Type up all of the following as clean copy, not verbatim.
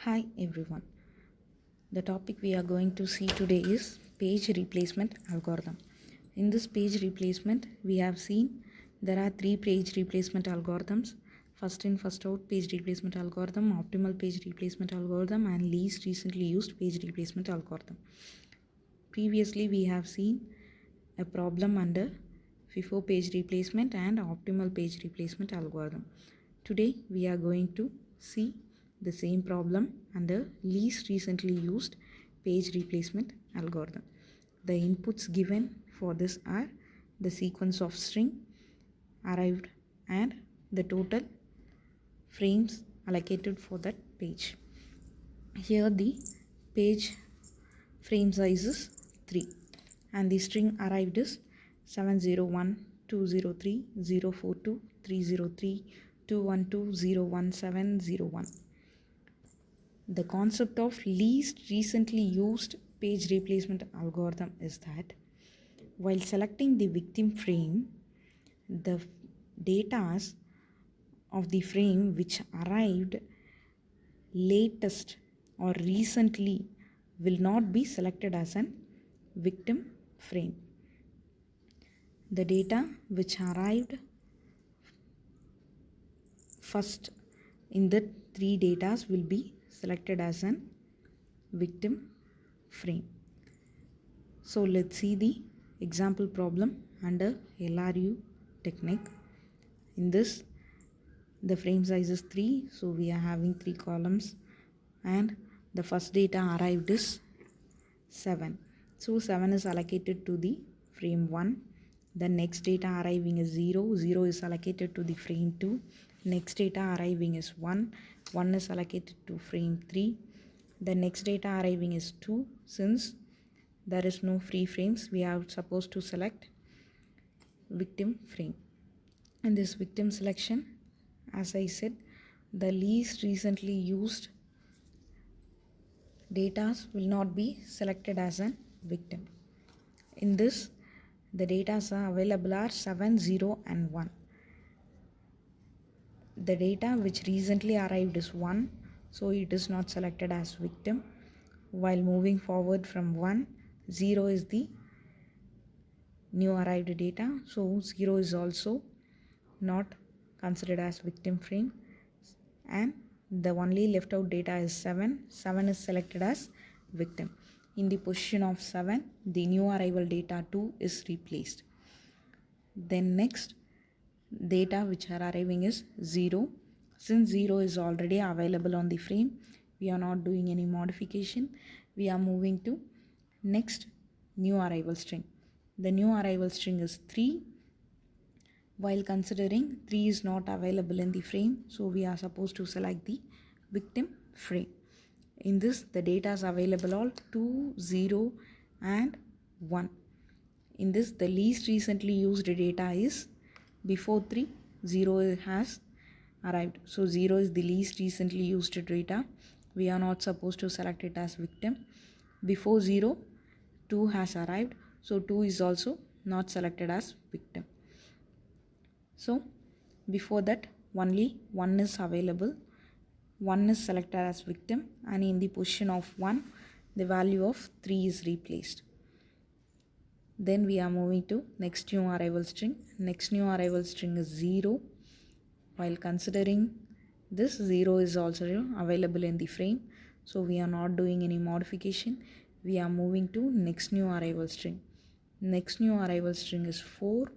Hi everyone. The topic we are going to see today is page replacement algorithm. In this page replacement, we have seen there are three page replacement algorithms: first in, first out page replacement algorithm, optimal page replacement algorithm, and least recently used page replacement algorithm. Previously, we have seen a problem under FIFO page replacement and optimal page replacement algorithm. Today, we are going to see the same problem under least recently used page replacement algorithm. The inputs given for this are the sequence of string arrived and the total frames allocated for that page. Here the page frame size is 3 and the string arrived is 701 203 042 303 212 01701. The concept of least recently used page replacement algorithm is that while selecting the victim frame, the data of the frame which arrived latest or recently will not be selected as an victim frame. The data which arrived first in the three data will be selected as an victim frame. So let's see the example problem under LRU technique. In this, the frame size is 3, so we are having 3 columns and the first data arrived is 7. So 7 is allocated to the frame 1. The next data arriving is 0. 0 is allocated to the frame 2. Next data arriving is 1. 1 is allocated to frame 3. The next data arriving is 2. Since there is no free frames, we are supposed to select victim frame. In this victim selection, as I said, the least recently used data will not be selected as a victim. In this, the data available are 7, 0 and 1. The data which recently arrived is 1, so it is not selected as victim. While moving forward from 1, 0 is the new arrived data, so 0 is also not considered as victim frame, and the only left out data is 7. 7 is selected as victim. In the position of 7, the new arrival data 2 is replaced. Then next data which are arriving is 0. Since 0 is already available on the frame, we are not doing any modification. We are moving to next new arrival string. The new arrival string is 3. While considering 3 is not available in the frame, so we are supposed to select the victim frame. In this, the data is available all 2, 0 and 1. In this, the least recently used data is before 3, 0 has arrived. So 0 is the least recently used data. We are not supposed to select it as victim. Before 0, 2 has arrived. So 2 is also not selected as victim. So before that, only 1 is available. 1 is selected as victim, and in the position of 1, the value of 3 is replaced. Then we are moving to next new arrival string. Next new arrival string is 0. While considering this, 0 is also available in the frame, so we are not doing any modification. We are moving to next new arrival string. Next new arrival string is 4.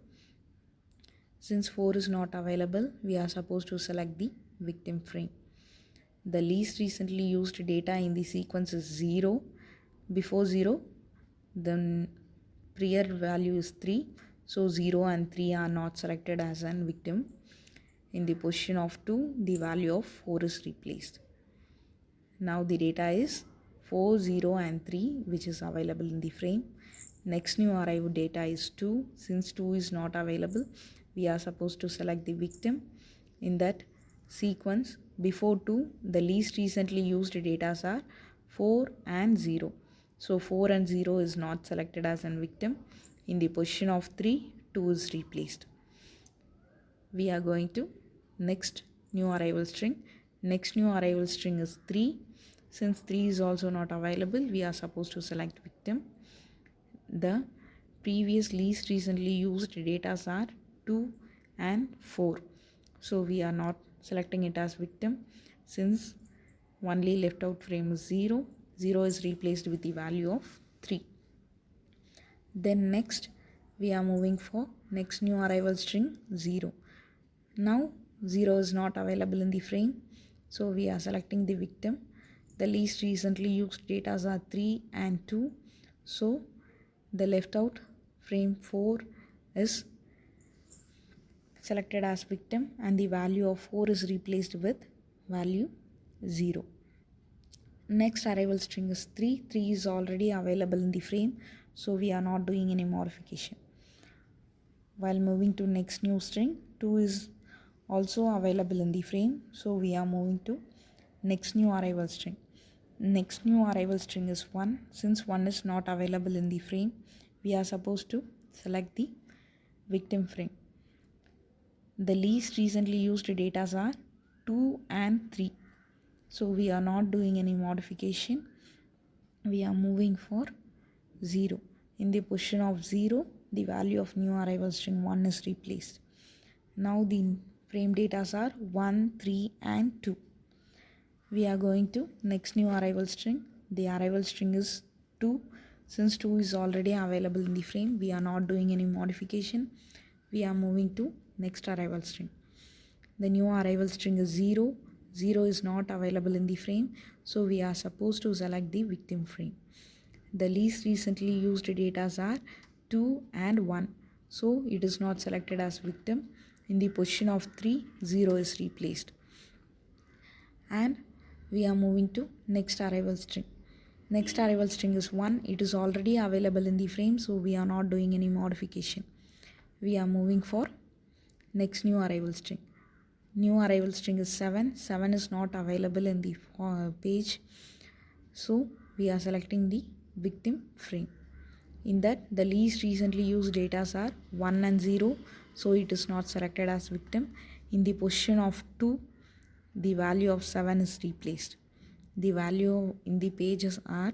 Since 4 is not available, we are supposed to select the victim frame. The least recently used data in the sequence is 0. Before 0, the prior value is 3. So 0 and 3 are not selected as an victim. In the position of 2, the value of 4 is replaced. Now the data is 4, 0 and 3, which is available in the frame. Next new arrived data is 2. Since 2 is not available, we are supposed to select the victim. In that sequence, before 2, the least recently used data are 4 and 0. So 4 and 0 is not selected as a victim. In the position of 3, 2 is replaced. We are going to next new arrival string. Next new arrival string is 3. Since 3 is also not available, we are supposed to select victim. The previous least recently used data are 2 and 4. So we are not selecting it as victim since only left out frame is 0. 0 is replaced with the value of 3. Then next we are moving for next new arrival string 0. Now 0 is not available in the frame, so we are selecting the victim. The least recently used data are 3 and 2, so the left out frame 4 is selected as victim and the value of 4 is replaced with value 0. Next arrival string is 3. 3 is already available in the frame, so we are not doing any modification. While moving to next new string, 2 is also available in the frame, so we are moving to next new arrival string. Next new arrival string is 1. Since 1 is not available in the frame, we are supposed to select the victim frame. The least recently used data are 2 and 3. So we are not doing any modification. We are moving for 0. In the position of 0, the value of new arrival string 1 is replaced. Now the frame data are 1, 3 and 2. We are going to next new arrival string. The arrival string is 2. Since 2 is already available in the frame, we are not doing any modification. We are moving to next arrival string. The new arrival string is 0. 0 is not available in the frame, so we are supposed to select the victim frame. The least recently used data are 2 and 1, so it is not selected as victim. In the position of 3, 0 is replaced. And we are moving to next arrival string. Next arrival string is 1. It is already available in the frame, so we are not doing any modification. We are moving for next new arrival string. New arrival string is 7. 7 is not available in the page, so we are selecting the victim frame. In that, the least recently used data are 1 and 0, so it is not selected as victim. In the position of 2, the value of 7 is replaced. The value in the pages are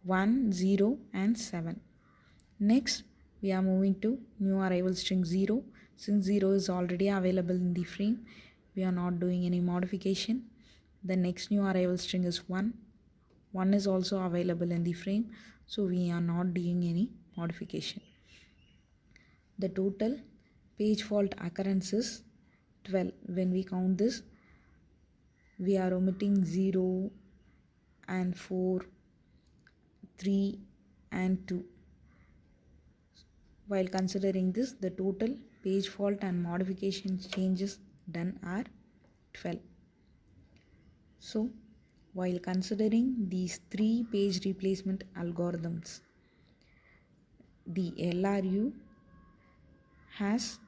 1, 0 and 7. Next, we are moving to new arrival string 0. Since 0 is already available in the frame, we are not doing any modification. The next new arrival string is 1. 1 is also available in the frame, so we are not doing any modification. The total page fault occurrence is 12. When we count this, we are omitting 0 and 4, 3 and 2. While considering this, the total page fault and modification changes done are 12. So, while considering these 3 page replacement algorithms, the LRU has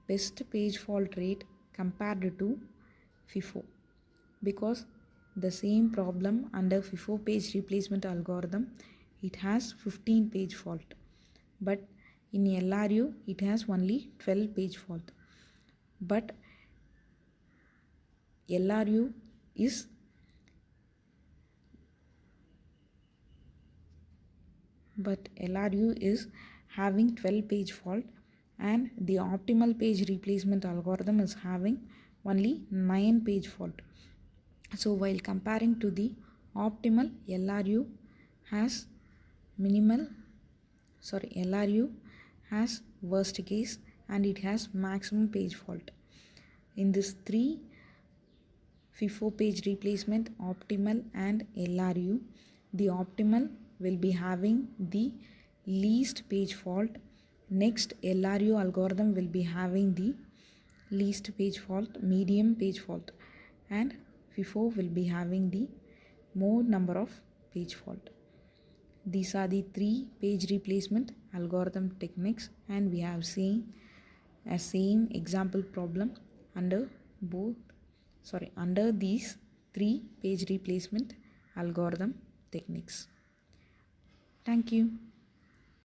best page fault rate compared to FIFO, because the same problem under FIFO page replacement algorithm, it has 15 page fault, but in LRU it has only 12 page fault. But LRU is having 12 page fault, and the optimal page replacement algorithm is having only 9 page fault. So while comparing to the optimal, LRU has worst case and it has maximum page fault. In this 3 FIFO page replacement, optimal and LRU, the optimal will be having the least page fault. Next, LRU algorithm will be having the least page fault, medium page fault, and FIFO will be having the more number of page fault. These are the 3 page replacement algorithm techniques, and we have seen a same example problem under these 3 page replacement algorithm techniques. Thank you.